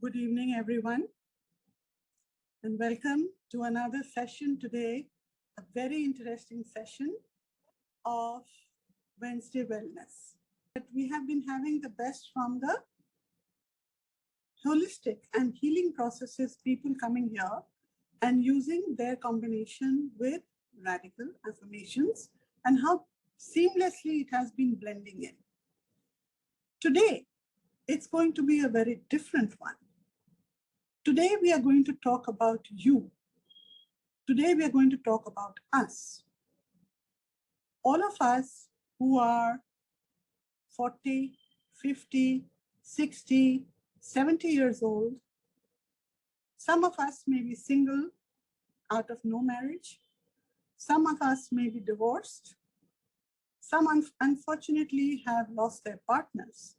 Good evening, everyone, and welcome to another session today, a very interesting session of Wednesday Wellness. But we have been having the best from the holistic and healing processes, people coming here and using their combination with radical affirmations and how seamlessly it has been blending in. Today, it's going to be a very different one. Today, we are going to talk about you. Today, we are going to talk about us. All of us who are 40, 50, 60, 70 years old, some of us may be single out of no marriage. Some of us may be divorced. Some unfortunately have lost their partners.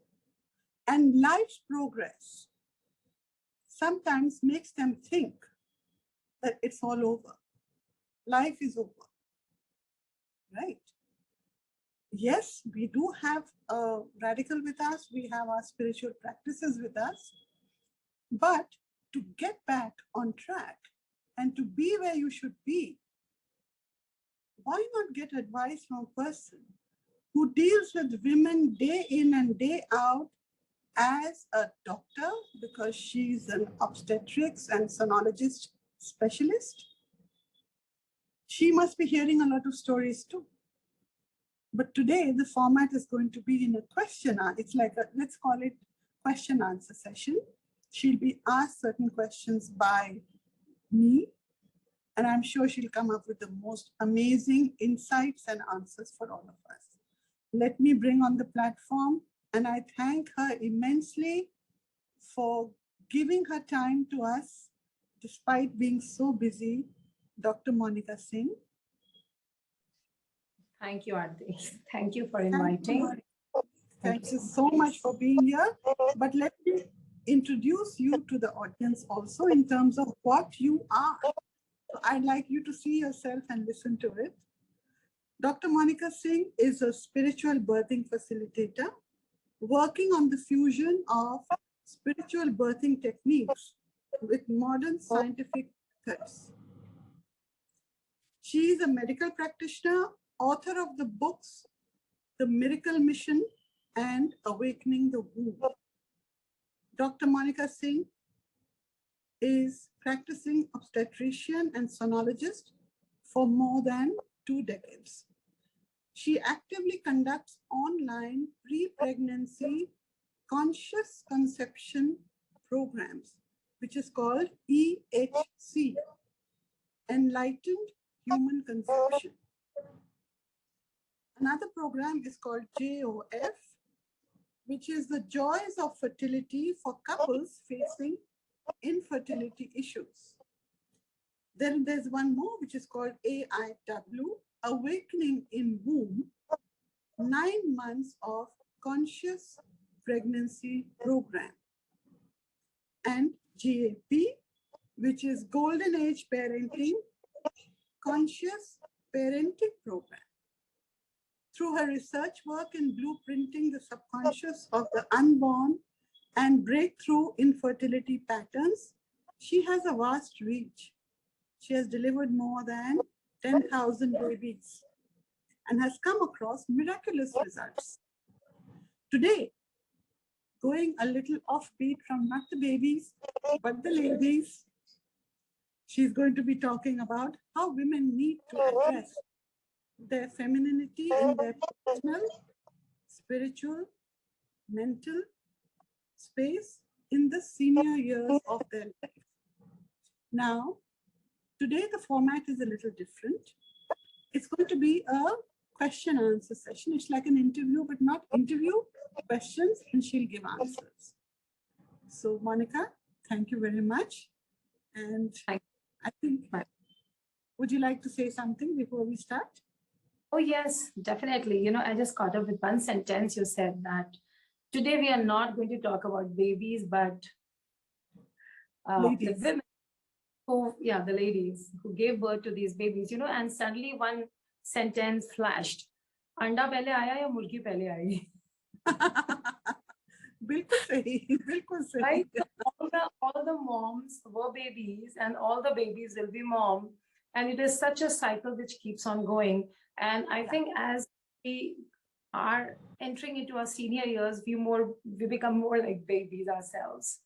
And life's progress sometimes makes them think that it's all over. Life is over, right? Yes, we do have a radical with us. We have our spiritual practices with us. But to get back on track and to be where you should be, why not get advice from a person who deals with women day in and day out as a doctor, because she's an obstetrics and sonologist specialist? She must be hearing a lot of stories too. But today the format is going to be in a question. It's like let's call it question answer session. She'll be asked certain questions by me, and I'm sure she'll come up with the most amazing insights and answers for all of us. Let me bring on the platform, and I thank her immensely for giving her time to us despite being so busy, Dr. Monicka Singh. Thank you, Aarti. Thank you for inviting. Thank you so much for being here. But let me introduce you to the audience also in terms of what you are. So I'd like you to see yourself and listen to it. Dr. Monicka Singh is a spiritual birthing facilitator working on the fusion of spiritual birthing techniques with modern scientific methods. She is a medical practitioner, author of the books, The Miracle Mission and Awakening the Womb. Dr. Monicka Singh is practicing obstetrician and sonologist for more than 2 decades. She actively conducts online pre-pregnancy conscious conception programs, which is called EHC, Enlightened Human Conception. Another program is called JOF, which is the Joys of Fertility for couples facing infertility issues. Then there's one more, which is called AIW, Awakening in Womb, 9 months of conscious pregnancy program. And GAP, which is Golden Age Parenting, Conscious Parenting Program. Through her research work in blueprinting the subconscious of the unborn and breakthrough infertility patterns, she has a vast reach. She has delivered more than 10,000 babies and has come across miraculous results. Today, going a little offbeat from not the babies, but the ladies, she's going to be talking about how women need to address their femininity in their personal, spiritual, mental space in the senior years of their life. Now, today the format is a little different. It's going to be a question answer session. It's like an interview, but not interview, questions, and she'll give answers. So Monicka, thank you very much. And I think, would you like to say something before we start? Oh, yes, definitely. I just caught up with one sentence. You said that today we are not going to talk about babies, but the women who, the ladies who gave birth to these babies, and suddenly one sentence flashed. Anda pehle aaya ya murgi pehle aayi? बिल्कुल सही, बिल्कुल सही. Right? All the moms were babies, and all the babies will be mom. And it is such a cycle which keeps on going. And I think as we are entering into our senior years, we become more like babies ourselves.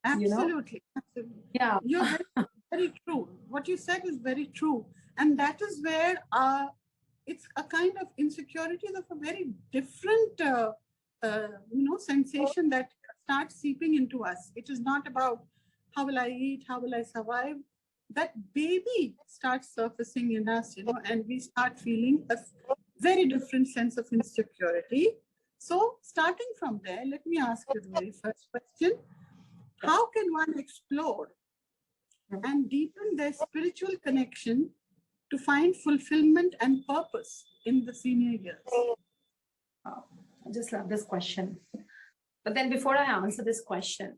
You know? Absolutely, absolutely. Yeah. You're very, very true. What you said is very true. And that is where it's a kind of insecurities of a very different, sensation that starts seeping into us. It is not about how will I eat, how will I survive. That baby starts surfacing in us, and we start feeling a very different sense of insecurity. So starting from there, let me ask you the very first question. How can one explore and deepen their spiritual connection to find fulfillment and purpose in the senior years? Wow. I just love this question. But then before I answer this question,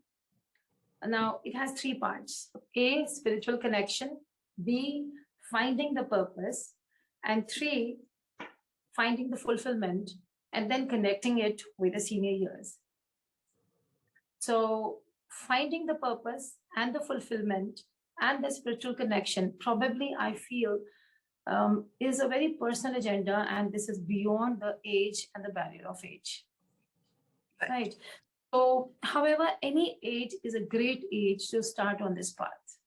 now it has three parts. A, spiritual connection. B, finding the purpose. And three, finding the fulfillment and then connecting it with the senior years. So finding the purpose and the fulfillment and the spiritual connection, probably I feel is a very personal agenda, and this is beyond the age and the barrier of age. Right. So, however, any age is a great age to start on this path.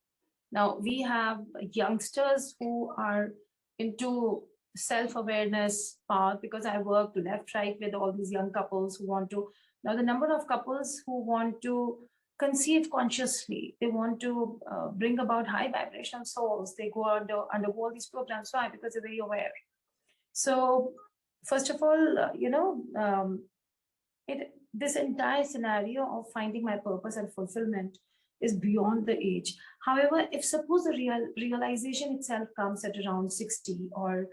Now, we have youngsters who are into self-awareness path, because I work left, right with all these young couples who want to. Now, the number of couples who want to conceive consciously, they want to bring about high vibrational souls, they go undergo all these programs. Why? Because they're very aware. So, first of all, this entire scenario of finding my purpose and fulfillment is beyond the age. However, if suppose the realization itself comes at around 60 or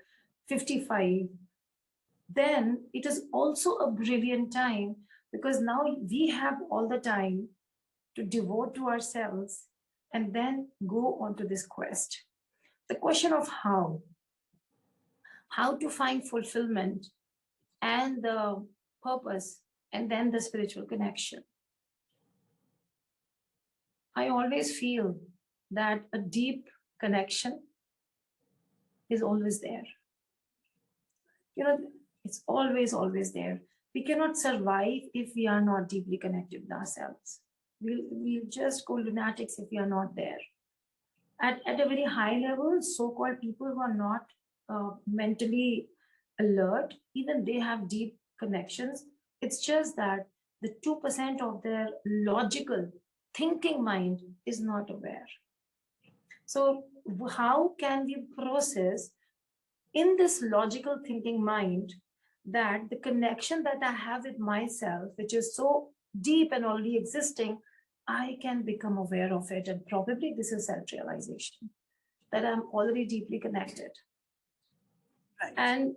55, then it is also a brilliant time, because now we have all the time to devote to ourselves and then go on to this quest. The question of how to find fulfillment and the purpose and then the spiritual connection. I always feel that a deep connection is always there. It's always there. We cannot survive if we are not deeply connected with ourselves. We'll just go lunatics if we are not there. At a very high level, so-called people who are not mentally alert, even they have deep connections. It's just that the 2% of their logical thinking mind is not aware. So how can we process in this logical thinking mind that the connection that I have with myself, which is so deep and already existing, I can become aware of it. And probably this is self-realization, that I'm already deeply connected. Right. And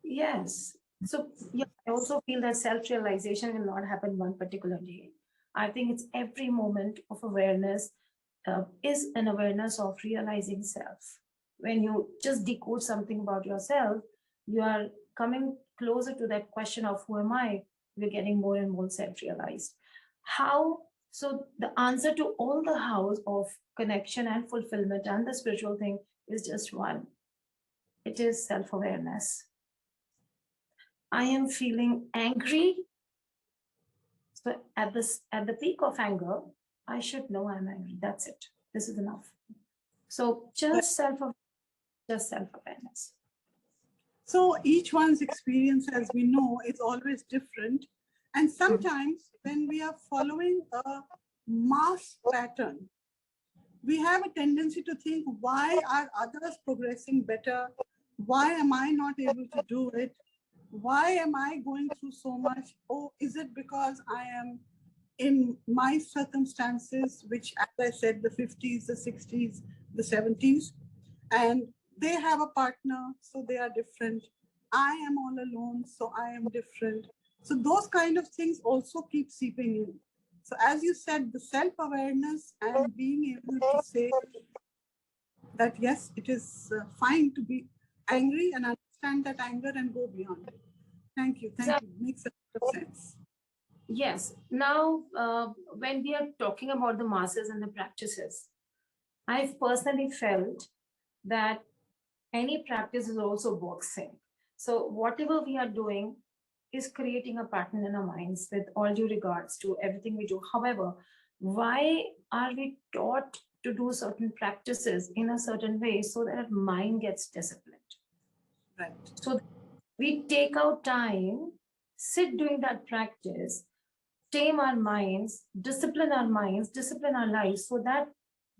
yes, so yeah, I also feel that self-realization will not happen one particular day. I think it's every moment of awareness is an awareness of realizing self. When you just decode something about yourself, you are coming closer to that question of who am I? We're getting more and more self-realized. How? So the answer to all the hows of connection and fulfillment and the spiritual thing is just one. It is self-awareness. I am feeling angry. So at the peak of anger, I should know I'm angry. That's it. This is enough. So just self-awareness. So each one's experience, as we know, is always different. And sometimes when we are following a mass pattern, we have a tendency to think, why are others progressing better? Why am I not able to do it? Why am I going through so much? Oh, is it because I am in my circumstances, which, as I said, the 50s, the 60s, the 70s, and they have a partner, so they are different. I am all alone, so I am different. So those kind of things also keep seeping in. So as you said, the self-awareness and being able to say that, yes, it is fine to be angry and understand that anger and go beyond it. Thank you. Thank you. Makes a lot of sense. Yes. Now, when we are talking about the masses and the practices, I've personally felt that any practice is also boxing. So whatever we are doing is creating a pattern in our minds with all due regards to everything we do. However, why are we taught to do certain practices in a certain way so that our mind gets disciplined? Right. So we take out time, sit doing that practice, tame our minds, discipline our lives so that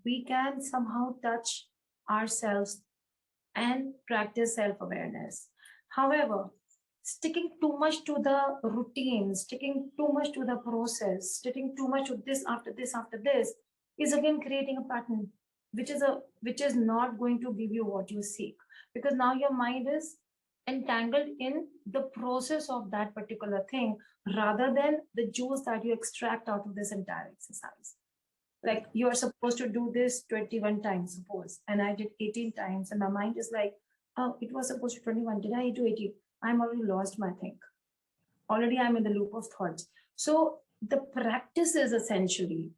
we can somehow touch ourselves and practice self awareness. However, sticking too much to the routine, sticking too much to the process, sticking too much to this after this is again creating a pattern which is not going to give you what you seek, because now your mind is entangled in the process of that particular thing rather than the juice that you extract out of this entire exercise. Like you are supposed to do this 21 times, suppose, and I did 18 times, and my mind is like, oh, it was supposed to 21. Did I do 18? I'm already lost my thing. Already I'm in the loop of thoughts. So the practice is essentially,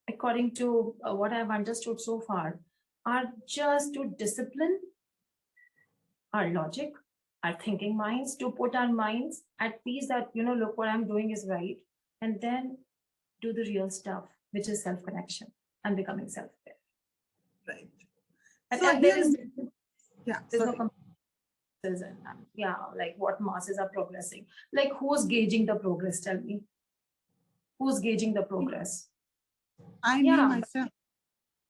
according to what I've understood so far, are just to discipline our logic, our thinking minds, to put our minds at peace that, look, what I'm doing is right. And then do the real stuff, which is self connection and becoming self aware. Right. And, So and there again, is yeah, there's sorry. no comparison. Yeah, like what masses are progressing. Like who's gauging the progress? Tell me. Who's gauging the progress? Me Yeah, myself.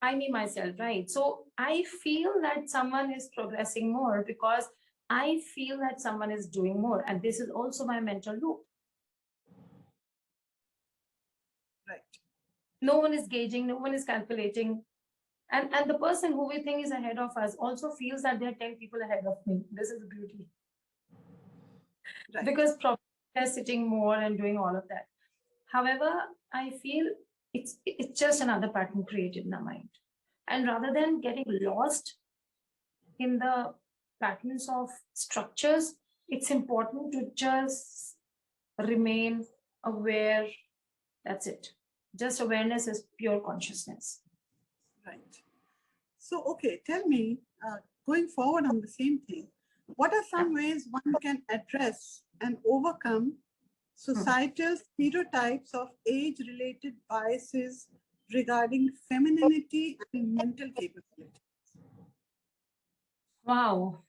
I me myself, right? So I feel that someone is progressing more because I feel that someone is doing more. And this is also my mental loop. Right. No one is gauging, no one is calculating. And the person who we think is ahead of us also feels that there are 10 people ahead of me. This is the beauty. Right. Because probably they're sitting more and doing all of that. However, I feel it's just another pattern created in our mind. And rather than getting lost in the patterns of structures, it's important to just remain aware. That's it. Just awareness is pure consciousness. Right. So, okay, tell me, going forward on the same thing, what are some ways one can address and overcome societal stereotypes of age-related biases regarding femininity and mental capability? Wow.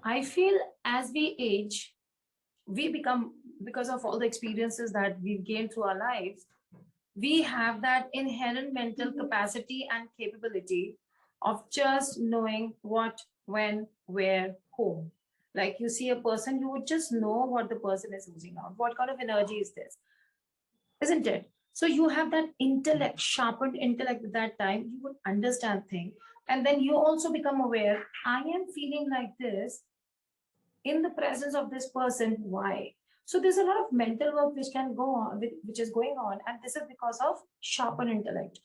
I feel as we age, we become, because of all the experiences that we've gained through our lives, we have that inherent mental capacity and capability of just knowing what, when, where, whom. Like you see a person, you would just know what the person is losing out. What kind of energy is this? Isn't it? So you have that intellect, sharpened intellect at that time, you would understand things. And then you also become aware, I am feeling like this in the presence of this person. Why? So there's a lot of mental work which can go on, which is going on, and this is because of sharpen intellect.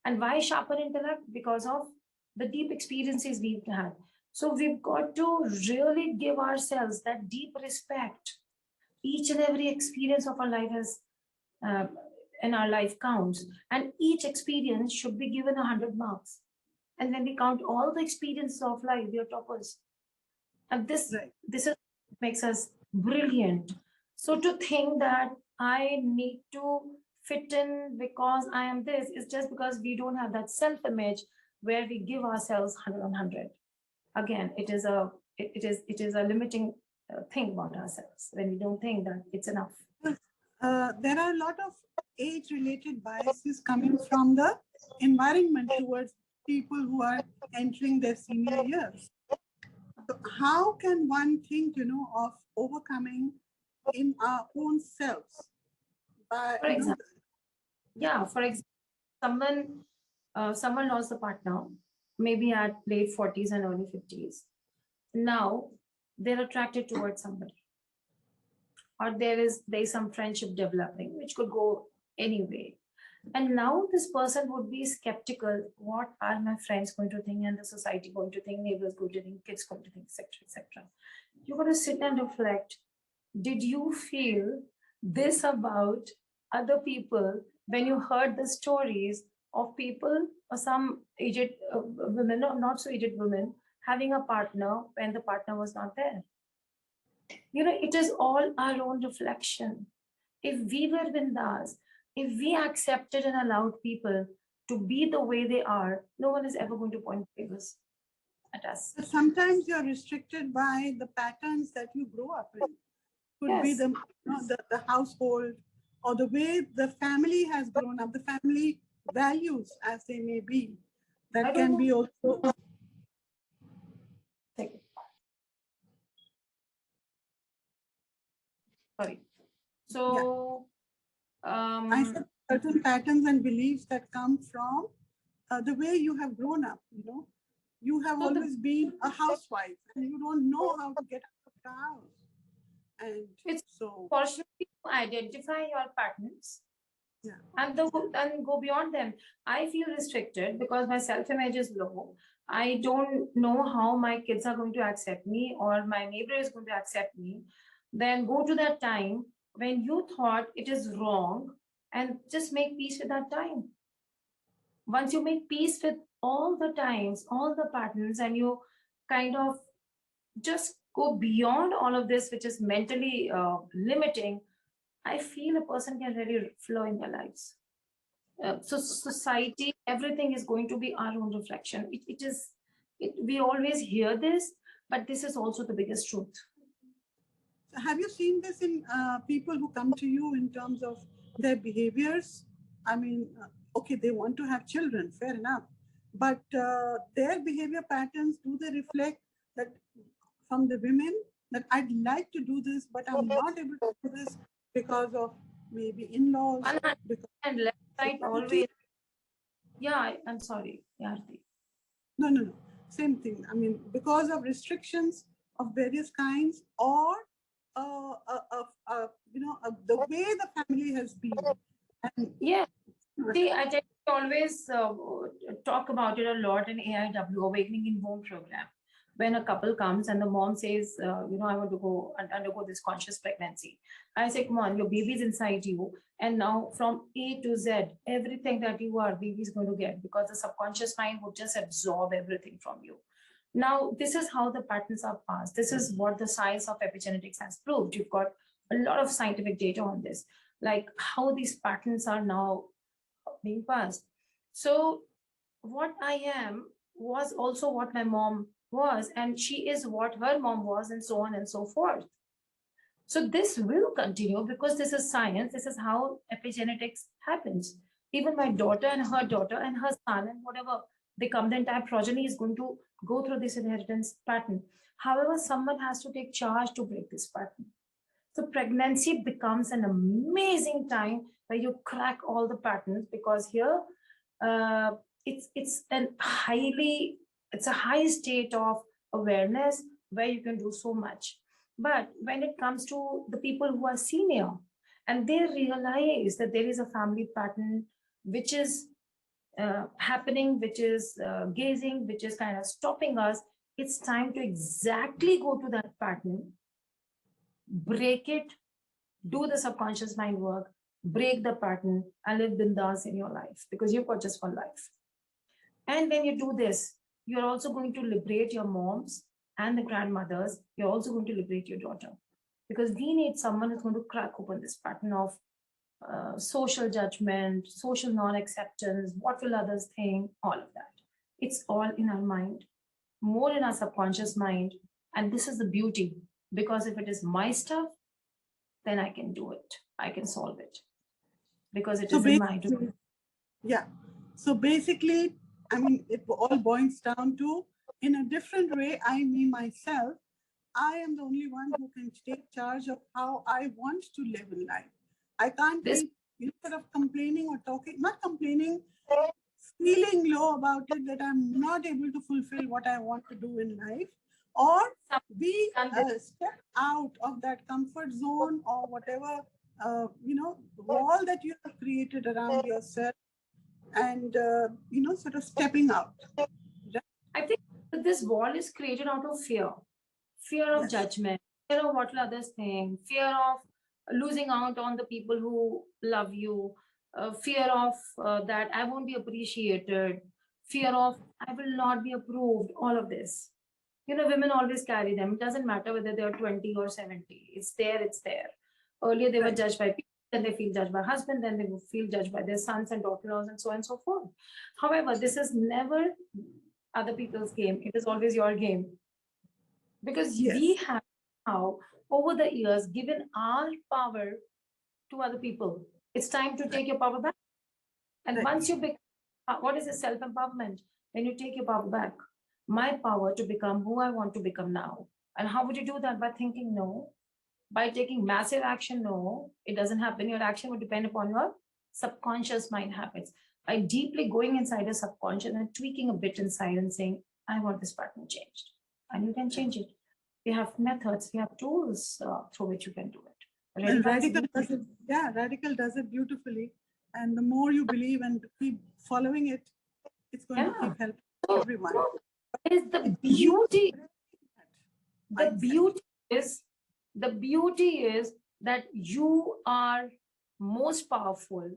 And why sharpen intellect? Because of the deep experiences we've had. So we've got to really give ourselves that deep respect. Each and every experience of our life has uh, in our life counts, and each experience should be given 100 marks. And when we count all the experiences of life, we are toppers. And Right. this is makes us brilliant. So to think that I need to fit in because I am this is just because we don't have that self image where we give ourselves 100 on 100. Again, it is a limiting thing about ourselves when we don't think that it's enough. There are a lot of age-related biases coming from the environment towards people who are entering their senior years. So how can one think, of overcoming in our own selves? By, For example, yeah, for example, someone lost a partner, maybe at late 40s and early 50s. Now they're attracted towards somebody, or there's some friendship developing, which could go anyway. And now this person would be skeptical. What are my friends going to think, and the society going to think, neighbors going to think, kids going to think, etc., etc. You're going to sit and reflect. Did you feel this about other people, when you heard the stories of people, or some aged women, or not so aged women, having a partner when the partner was not there. It is all our own reflection. If we were Vindas, if we accepted and allowed people to be the way they are, no one is ever going to point fingers at us. But sometimes you're restricted by the patterns that you grow up in. Could be Yes. the household or the way the family has grown up, the family values as they may be. I That don't can know. be also. Sorry. Yeah. So, I said certain patterns and beliefs that come from the way you have grown up. You have always been a housewife and you don't know how to get out of the house. And it's so, fortunately to identify your patterns, yeah, and go beyond them. I feel restricted because my self-image is low. I don't know how my kids are going to accept me or my neighbor is going to accept me. Then go to that time when you thought it is wrong and just make peace with that time. Once you make peace with all the times, all the patterns, and you kind of just go beyond all of this, which is mentally limiting, I feel a person can really flow in their lives. So society, everything is going to be our own reflection. We always hear this, but this is also the biggest truth. have you seen this in people who come to you in terms of their behaviors? I mean, okay, they want to have children, fair enough. But their behavior patterns, do they reflect that from the women that I'd like to do this, but I'm not able to do this because of maybe in-laws? And left side always. Yeah, I'm sorry, Yarti. No. Same thing. I mean, because of restrictions of various kinds, or the way the family has been. And Yeah. See, I think we always talk about it a lot in AIW, Awakening in Womb program. When a couple comes and the mom says, I want to go and undergo this conscious pregnancy. I say, come on, your baby's inside you. And now from A to Z, everything that you are, baby is going to get, because the subconscious mind would just absorb everything from you. Now, this is how the patterns are passed. This is what the science of epigenetics has proved. You've got a lot of scientific data on this, like how these patterns are now being passed. So what I am was also what my mom was, and she is what her mom was, and so on and so forth. So this will continue because this is science. This is how epigenetics happens. Even my daughter and her son and whatever they come, the entire progeny is going to go through this inheritance pattern. However, someone has to take charge to break this pattern. So pregnancy becomes an amazing time where you crack all the patterns, because here it's a high state of awareness where you can do so much. But when it comes to the people who are senior and they realize that there is a family pattern which is happening, which is gazing, which is kind of stopping us, it's time to exactly go to that pattern, break it, do the subconscious mind work, break the pattern, and live bindas in your life, because you've got just one life. And when you do this, you're also going to liberate your moms and the grandmothers. You're also going to liberate your daughter, because we need someone who's going to crack open this pattern of social judgment, social non-acceptance, what will others think, all of that. It's all in our mind, more in our subconscious mind. And this is the beauty, because if it is my stuff, then I can do it. I can solve it, because it is in my domain. Yeah. So basically, I mean, it all boils down to, in a different way, me, myself, I am the only one who can take charge of how I want to live in life. I can't be, instead of complaining or talking, not complaining, feeling low about it, that I'm not able to fulfill what I want to do in life, or we step out of that comfort zone or whatever, wall that you have created around yourself, and, sort of stepping out. I think that this wall is created out of fear of judgment, fear of what will others think, fear of losing out on the people who love you, fear of that I won't be appreciated, fear of I will not be approved, all of this. Women always carry them. It doesn't matter whether they're 20 or 70. It's there, it's there. Earlier, they were Right. judged by people, then they feel judged by husband, then they will feel judged by their sons and daughters, and so on and so forth. However, this is never other people's game. It is always your game. Because we Yes. have now, over the years, given our power to other people. It's time to take your power back. And Right. once you become, what is a self-empowerment? When you take your power back, my power to become who I want to become now. And how would you do that? By thinking no, by taking massive action. No, it doesn't happen. Your action would depend upon your subconscious mind habits. By deeply going inside a subconscious and tweaking a bit inside and saying, I want this pattern changed. And you can change it. We have methods, we have tools through which you can do it. And Redikall is Redikall does it. Yeah, Redikall does it beautifully. And the more you believe and keep following it, it's going to yeah. keep helping So, everyone. is the It beauty. The mindset. beauty is that you are most powerful,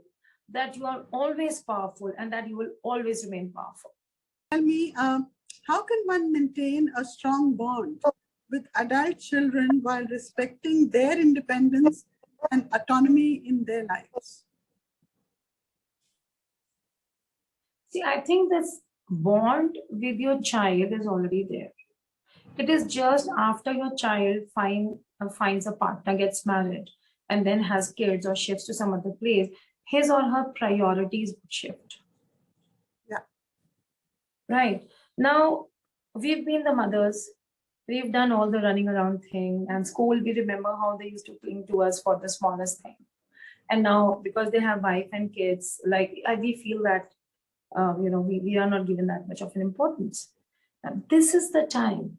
that you are always powerful, and that you will always remain powerful. Tell me, how can one maintain a strong bond with adult children while respecting their independence and autonomy in their lives? See, I think this bond with your child is already there. It is just after your child finds a partner, gets married, and then has kids or shifts to some other place, his or her priorities would shift. Yeah. Right. Now, we've been the mothers. We've done all the running around thing. And school, we remember how they used to cling to us for the smallest thing. And now, because they have wife and kids, like we feel that, we are not given that much of an importance. And this is the time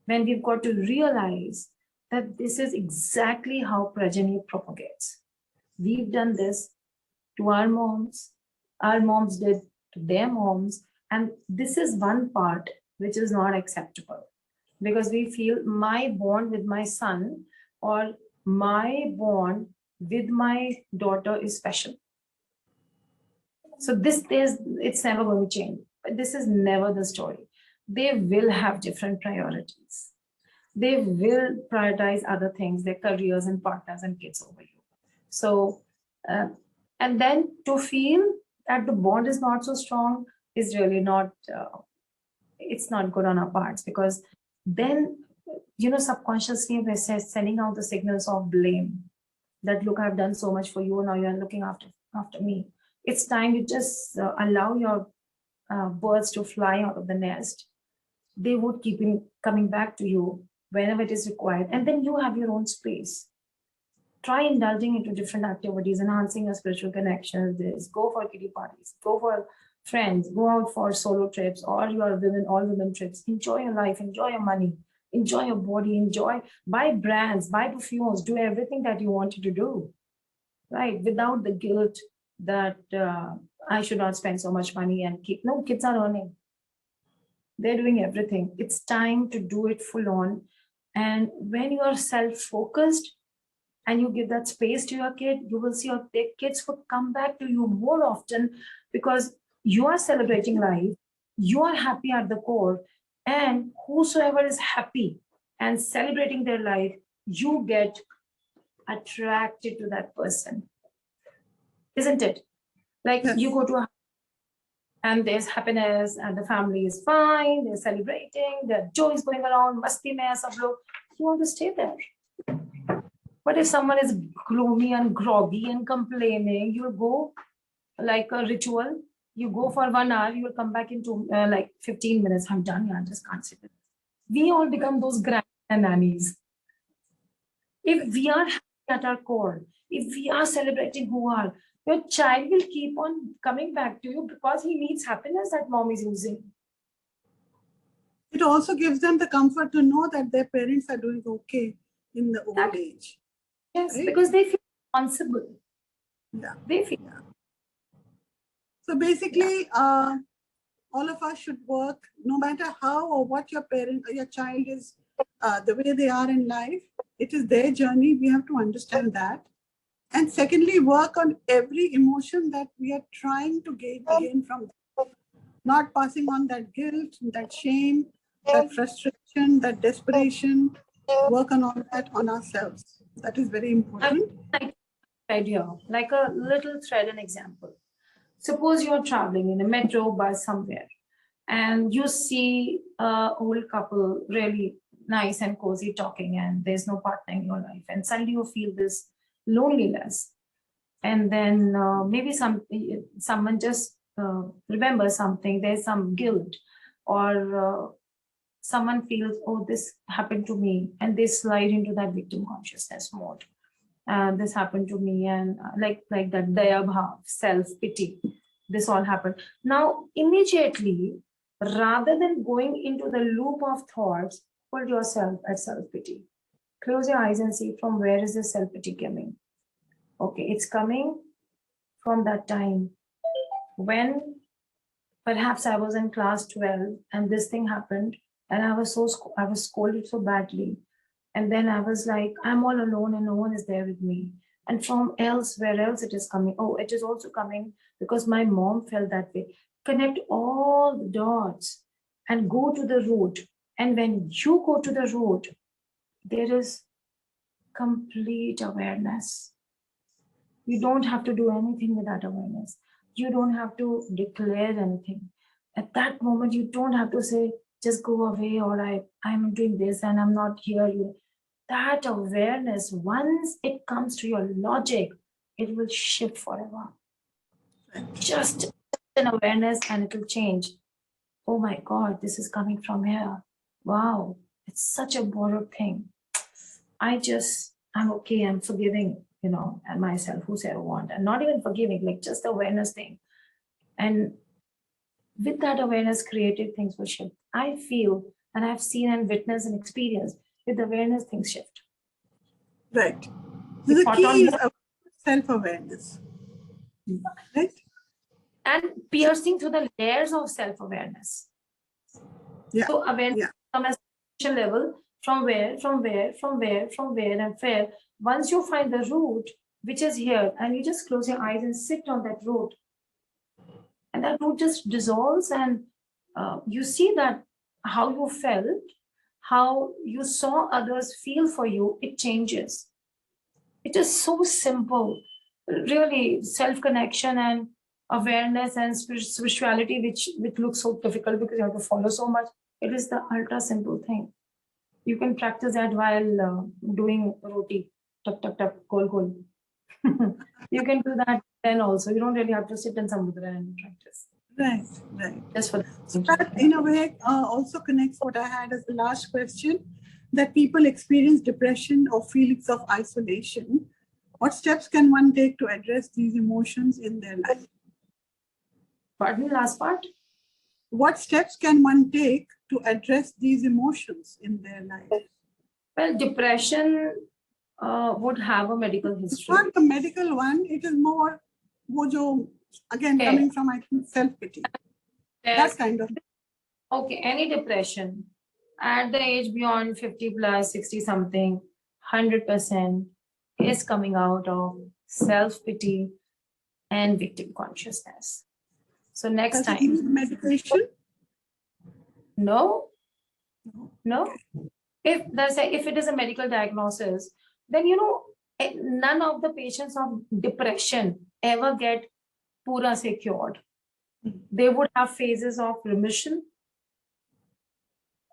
when we've got to realize that this is exactly how progeny propagates. We've done this to our moms did to their moms, and this is one part which is not acceptable, because we feel my bond with my son or my bond with my daughter is special. So it's never going to change. But this is never the story. They will have different priorities. They will prioritize other things, their careers and partners and kids over you. So, and then to feel that the bond is not so strong is really not, it's not good on our parts, because then, subconsciously we're sending out the signals of blame that, look, I've done so much for you, now you're looking after me. It's time you just allow your birds to fly out of the nest. They would keep coming back to you whenever it is required. And then you have your own space. Try indulging into different activities, enhancing your spiritual connections. Go for kiddie parties, go for friends, go out for solo trips, or your all women trips. Enjoy your life, enjoy your money, enjoy your body, buy brands, buy perfumes, do everything that you wanted to do, right? Without the guilt that I should not spend so much money and no, kids are earning. They're doing everything. It's time to do it full on. And when you are self-focused and you give that space to your kid, you will see your kids would come back to you more often, because you are celebrating life, you are happy at the core, and whosoever is happy and celebrating their life, you get attracted to that person. Isn't it? Like, yes. You go to a and there's happiness and the family is fine, they're celebrating, there's joy is going around, masti mein sab log. You want to stay there. But if someone is gloomy and groggy and complaining, you'll go like a ritual. You go for 1 hour, you will come back into like 15 minutes. I'm done, I just can't sit with it. We all become those grand nannies. If we are happy at our core, if we are celebrating who are, your child will keep on coming back to you because he needs happiness that mom is using. It also gives them the comfort to know that their parents are doing okay in the old age. Yes, right? Because they feel responsible. Yeah. They feel. Yeah. So basically, all of us should work, no matter how or what your parent or your child is, the way they are in life. It is their journey. We have to understand that. And secondly, work on every emotion that we are trying to gain from them. Not passing on that guilt, that shame, that frustration, that desperation. Work on all that on ourselves. That is very important. Idea, like a little thread, an example. Suppose you're traveling in a metro, bus, somewhere, and you see a old couple, really nice and cozy, talking, and there's no partner in your life, and suddenly you feel this loneliness, and then maybe someone just remembers something. There's some guilt, or someone feels, oh, this happened to me, and they slide into that victim consciousness mode. This happened to me, and like that daya bhav, self pity, this all happened. Now immediately, rather than going into the loop of thoughts, hold yourself at self pity. Close your eyes and see from where is this self pity coming. Okay, it's coming from that time when perhaps I was in class 12 and this thing happened, and I was scolded so badly. And then I was like, I'm all alone and no one is there with me. And from where else it is coming? Oh, it is also coming because my mom felt that way. Connect all the dots and go to the root. And when you go to the root, there is complete awareness. You don't have to do anything with that awareness. You don't have to declare anything. At that moment, you don't have to say, just go away, or I'm doing this and I'm not here. That awareness, once it comes to your logic, it will shift forever. Just an awareness and it will change. Oh my God, this is coming from here. Wow, it's such a borrowed thing. I'm okay, I'm forgiving, and myself, whosoever want, and not even forgiving, like just the awareness thing. And with that awareness, creative things will shift. I feel, and I've seen and witnessed and experienced, with awareness, things shift. Right. So the key is self-awareness. Right? And piercing through the layers of self-awareness. Yeah. So awareness from a level, from where, and where. Once you find the root, which is here, and you just close your eyes and sit on that root. And that root just dissolves, and you see that how you felt, how you saw others feel for you, it changes. It is so simple, really, self-connection and awareness and spirituality, which looks so difficult because you have to follow so much. It is the ultra simple thing. You can practice that while doing roti, tuck, tuck, tuck, kol, kol. You can do that then also. You don't really have to sit in samudra and practice. Right. Just for so that, in a way, also connects what I had as the last question, that people experience depression or feelings of isolation. What steps can one take to address these emotions in their life? Pardon, last part? What steps can one take to address these emotions in their life? Well, depression would have a medical history. Not the medical one, it is more, again, coming from, I think, self-pity. That kind of. Okay, any depression at the age beyond 50 plus, 60 something, 100% is coming out of self-pity and victim consciousness. So next time. Does it need medication? No. If it is a medical diagnosis, then none of the patients of depression ever get pura se cured. They would have phases of remission.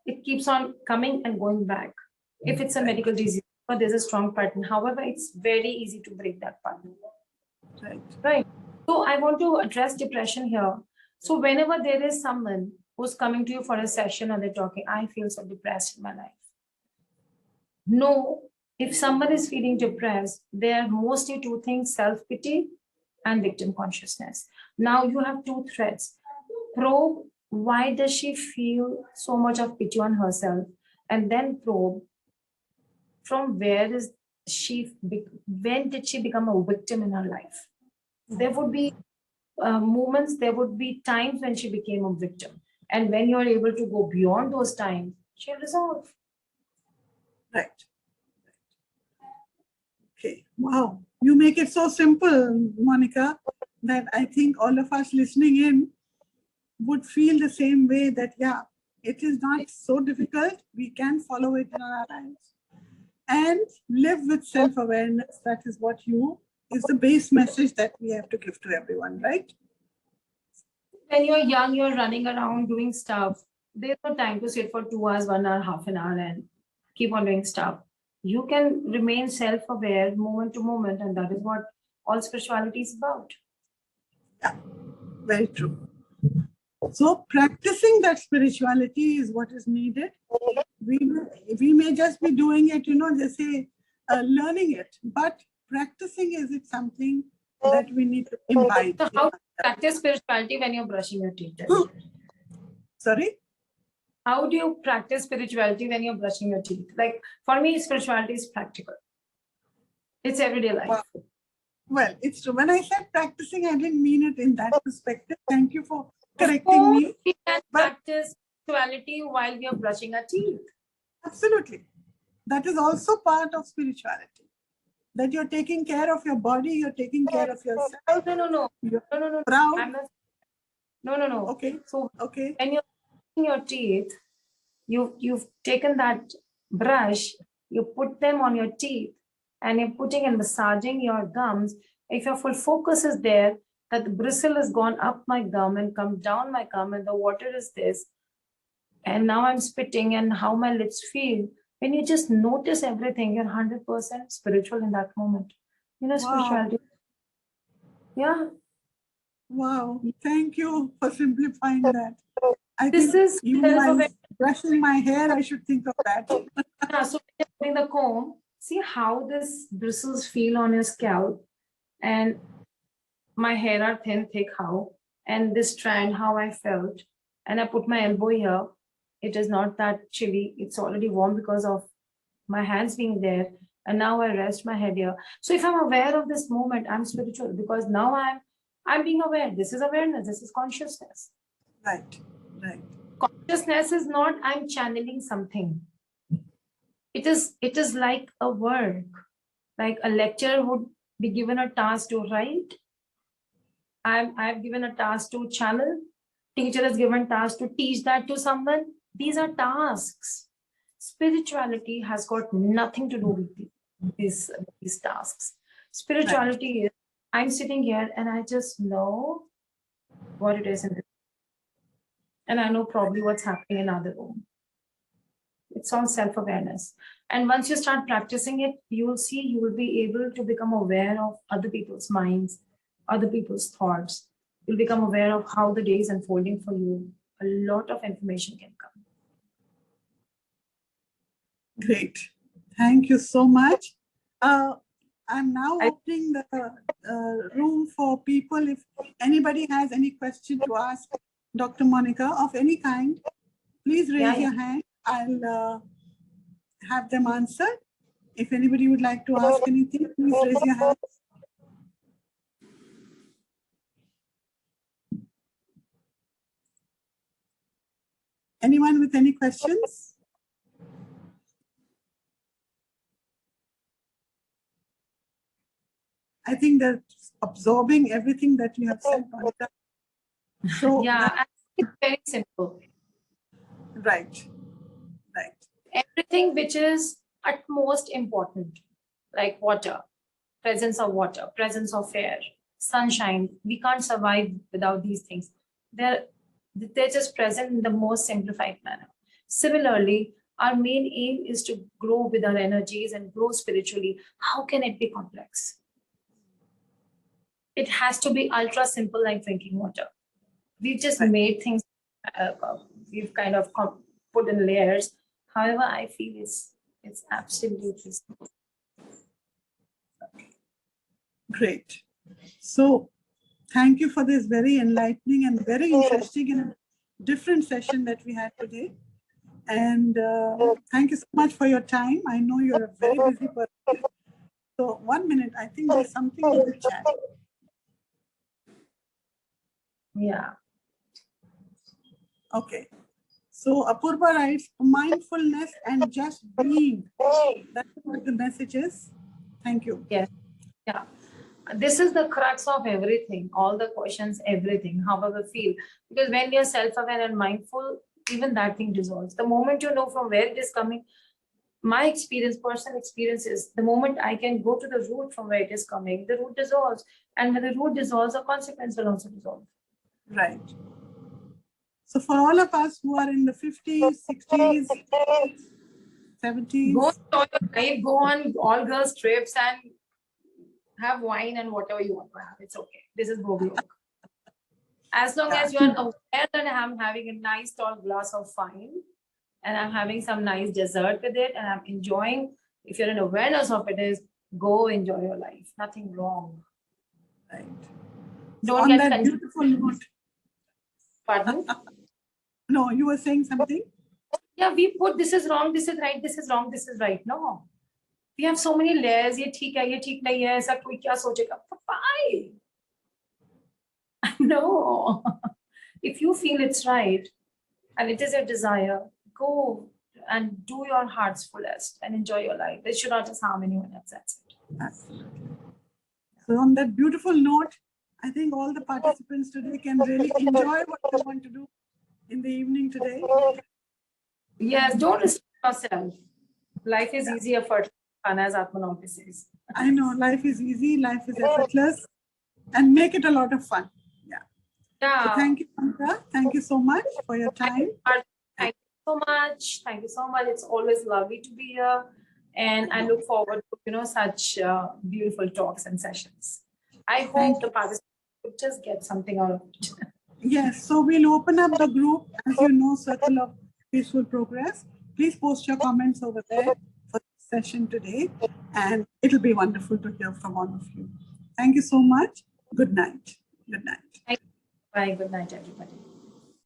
It keeps on coming and going back. If it's a medical disease, but there's a strong pattern. However, it's very easy to break that pattern. Right. So I want to address depression here. So whenever there is someone who's coming to you for a session and they're talking, I feel so depressed in my life. No, if someone is feeling depressed, there are mostly two things: self-pity and victim consciousness. Now you have two threads. Probe, why does she feel so much of pity on herself? And then probe, from when did she become a victim in her life? There would be moments, there would be times when she became a victim. And when you're able to go beyond those times, she'll resolve. Right. Okay. Wow. You make it so simple, Monicka, that I think all of us listening in would feel the same way that, yeah, it is not so difficult. We can follow it in our lives and live with self-awareness. That is what is the base message that we have to give to everyone, right? When you're young, you're running around doing stuff. There's no time to sit for 2 hours, 1 hour, half an hour, and keep on doing stuff. You can remain self-aware moment to moment, and that is what all spirituality is about. Yeah, very true. So practicing that spirituality is what is needed. We may just be doing it, they say learning it, but practicing is it something that we need to imbibe. So how to practice spirituality when you're brushing your teeth? Sorry? How do you practice spirituality when you're brushing your teeth? Like for me, spirituality is practical. It's everyday life. Well, it's true. When I said practicing, I didn't mean it in that perspective. Thank you for correcting me. We can practice spirituality while we are brushing our teeth. Absolutely. That is also part of spirituality. That you're taking care of your body, you're taking care of yourself. No. Proud. No. Okay. So okay. When you're brushing your teeth, you've taken that brush, you put them on your teeth, and you're putting and massaging your gums. If your full focus is there, that the bristle has gone up my gum and come down my gum, and the water is this, and now I'm spitting and how my lips feel. When you just notice everything, you're 100% spiritual in that moment. Spirituality. Yeah. Wow. Thank you for simplifying that. I this think is even while brushing my hair, I should think of that. Yeah, so when you're putting the comb, see how this bristles feel on your scalp, and my hair are thin, thick, how, and this strand, how I felt, and I put my elbow here. It is not that chilly. It's already warm because of my hands being there. And now I rest my head here. So if I'm aware of this moment, I'm spiritual because now I'm being aware. This is awareness. This is consciousness. Right. Consciousness is not I'm channeling something. It is like a work. Like a lecturer would be given a task to write. I've given a task to channel. Teacher has given task to teach that to someone. These are tasks. Spirituality has got nothing to do with these tasks. Spirituality is I'm sitting here and I just know what it is in this. And I know probably what's happening in other room. It's all self-awareness. And once you start practicing it, you will see you will be able to become aware of other people's minds, other people's thoughts. You'll become aware of how the day is unfolding for you. A lot of information can come. Great. Thank you so much. I'm now opening the room for people. If anybody has any question to ask Dr. Monicka of any kind, please raise your hand. I'll have them answered. If anybody would like to ask anything, please raise your hand. Anyone with any questions? I think that absorbing everything that you have said, Monicka. So yeah, it's very simple. Right. Everything which is at most important, like water, presence of water, presence of air, sunshine. We can't survive without these things. They're just present in the most simplified manner. Similarly, our main aim is to grow with our energies and grow spiritually. How can it be complex? It has to be ultra simple, like drinking water. We've just made things, we've kind of put in layers. However, I feel it's absolutely simple. Great. So thank you for this very enlightening and very interesting and different session that we had today. And thank you so much for your time. I know you're a very busy person. So 1 minute, I think there's something in the chat. Yeah. Okay. So Apurva writes, mindfulness and just being. That's what the message is. Thank you. Yes. Yeah. This is the crux of everything, all the questions, everything, however feel. Because when you're self-aware and mindful, even that thing dissolves. The moment you know from where it is coming, my experience, personal experience is the moment I can go to the root from where it is coming, the root dissolves. And when the root dissolves, the consequence will also dissolve. Right. So for all of us who are in the 50s, 60s, 70s. Go enjoy your life, go on all girls trips and have wine and whatever you want to have. It's okay. This is Bhogi Yoga. As long as you are aware that I'm having a nice tall glass of wine and I'm having some nice dessert with it and I'm enjoying, if you're in awareness of it, is go enjoy your life. Nothing wrong. Right. Don't on get that confused. beautiful note. Pardon? No, you were saying something? Yeah, we put this is wrong, this is right, this is wrong, this is right. No. We have so many layers. ये ठीक है, ये ठीक नहीं है. ऐसा कोई क्या सोचेगा? Why? No. If you feel it's right and it is your desire, go and do your heart's fullest and enjoy your life. It should not just harm anyone else. That's it. Absolutely. So on that beautiful note, I think all the participants today can really enjoy what they want to do in the evening today. Yes, don't restrict yourself. Life is easier for fun, as Aatmn always says. I know life is easy, life is effortless, and make it a lot of fun. Yeah. So thank you, Monicka. Thank you so much for your time. Thank you so much. Thank you so much. It's always lovely to be here. And I look forward to, such beautiful talks and sessions. I hope the participants would just get something out of it. Yes, so we'll open up the group, as you know, Circle of Peaceful Progress. Please post your comments over there for the session today, and it'll be wonderful to hear from all of you. Thank you so much. Good night. Good night. Bye. Good night, everybody.